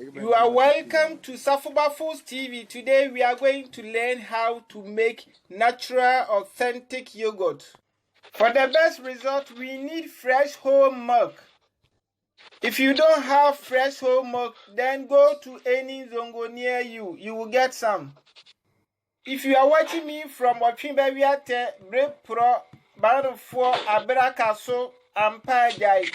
You are welcome to Safuba Foods TV. Today we are going to learn how to make natural authentic yogurt. For the best result, we need fresh whole milk. If you don't have fresh whole milk, then go to any zongo near you. You will get some. If you are watching me from Wachimbewiate, Break Pro, Baro 4, Abrakaso, and Pajai,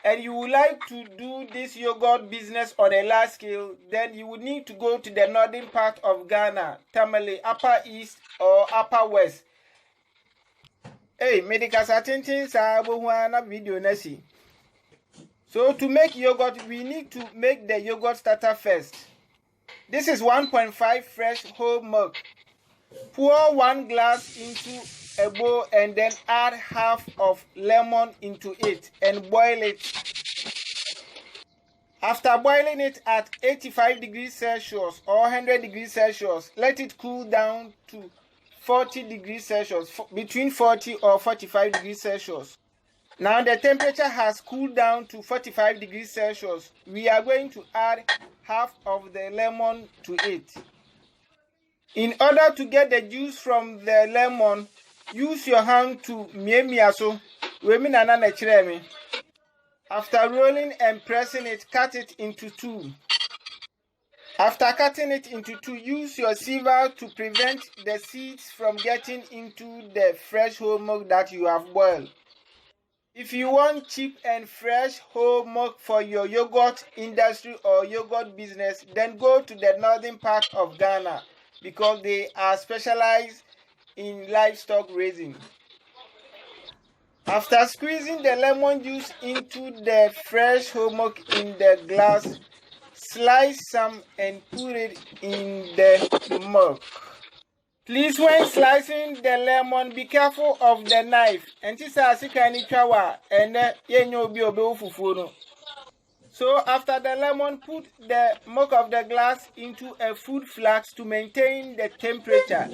and you would like to do this yogurt business on a large scale, then you would need to go to the northern part of Ghana, Tamale, Upper East or Upper West. Hey, medical attention, video nasi. So to make yogurt, we need to make the yogurt starter first. This is 1.5 fresh whole milk. Pour 1 glass into a bowl and then add half of lemon into it and boil it. After boiling it at 85 degrees Celsius or 100 degrees Celsius, let it cool down to 40 degrees Celsius, between 40 or 45 degrees Celsius. Now the temperature has cooled down to 45 degrees Celsius. We are going to add half of the lemon to it. In order to get the juice from the lemon, use your hand to miemiaso. After rolling and pressing it, cut it into two. After cutting it into two, use your sieve to prevent the seeds from getting into the fresh whole milk that you have boiled. If you want cheap and fresh whole milk for your yogurt industry or yogurt business, then go to the northern part of Ghana because they are specialized in livestock raising. After squeezing the lemon juice into the fresh whole milk in the glass, slice some and put it in the milk. Please, when slicing the lemon, be careful of the knife. So after the lemon, put the milk of the glass into a food flask to maintain the temperature.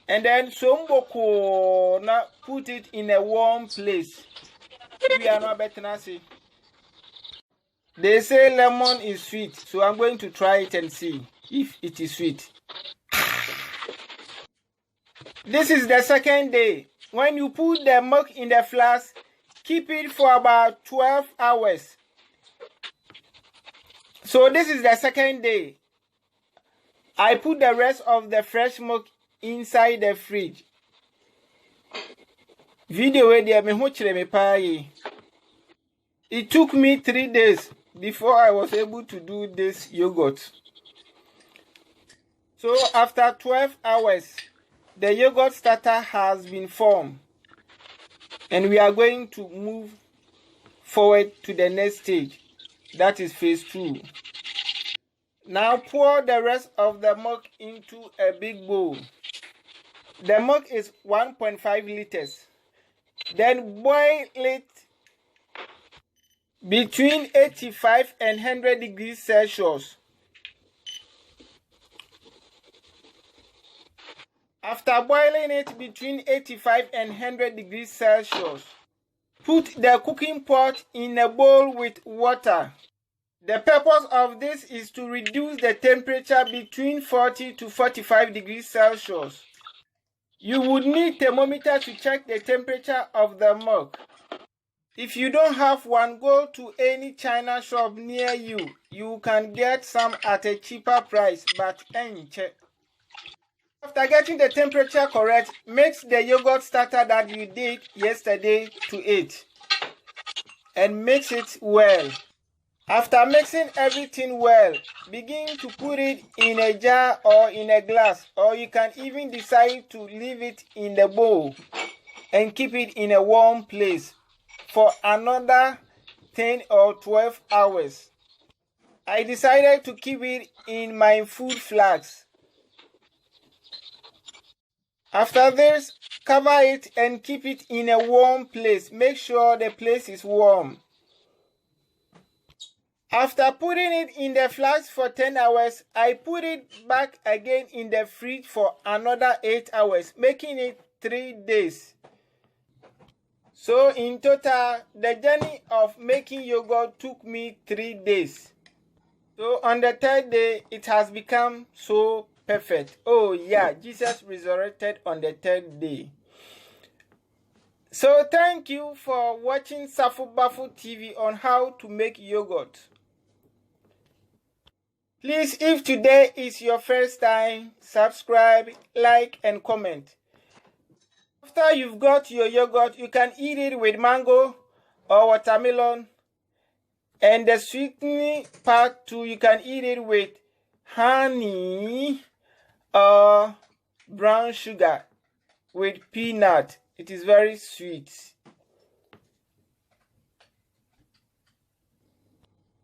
And then somboko na put it in a warm place. We are not better now see. They say lemon is sweet, so I'm going to try it and see if it is sweet. This is the second day. When you put the milk in the flask, keep it for about 12 hours. So this is the second day. I put the rest of the fresh milk inside the fridge. Video where they me pay. It took me 3 days before I was able to do this yogurt. So after 12 hours, the yogurt starter has been formed. And we are going to move forward to the next stage. That is phase 2. Now pour the rest of the milk into a big bowl. The milk is 1.5 liters. Then boil it between 85 and 100 degrees Celsius. After boiling it between 85 and 100 degrees Celsius, put the cooking pot in a bowl with water. The purpose of this is to reduce the temperature between 40 to 45 degrees Celsius. You would need thermometer to check the temperature of the milk. If you don't have one, go to any China shop near you. You can get some at a cheaper price, but check. After getting the temperature correct, mix the yogurt starter that you did yesterday to it and mix it well. After mixing everything well, begin to put it in a jar or in a glass, or you can even decide to leave it in the bowl and keep it in a warm place for another 10 or 12 hours. I decided to keep it in my food flask. After this, cover it and keep it in a warm place. Make sure the place is warm. After putting it in the flask for 10 hours, I put it back again in the fridge for another 8 hours, making it 3 days. So in total, the journey of making yogurt took me 3 days. So on the third day, it has become so perfect. Oh yeah, Jesus resurrected on the third day. So thank you for watching Safu Bafu TV on how to make yogurt. Please, if today is your first time, subscribe, like and comment. After you've got your yogurt, you can eat it with mango or watermelon. And the sweetening part too, you can eat it with honey or brown sugar with peanut. It is very sweet.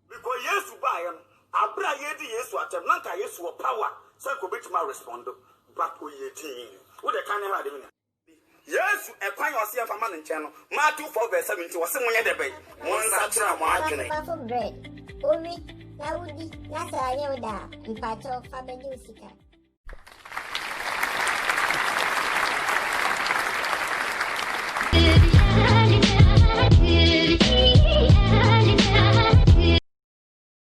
Because yes, buy abra yedi yesu atem nanka yesu power say ko betima respond but we yeti wo de kan ha de me yesu e kwan ose e fama ne nchen no Matthew 4:17 wo se monye de be mo nsa tira mo adwene bread omi na wudi na sa ye oda mpacho fa bedu sika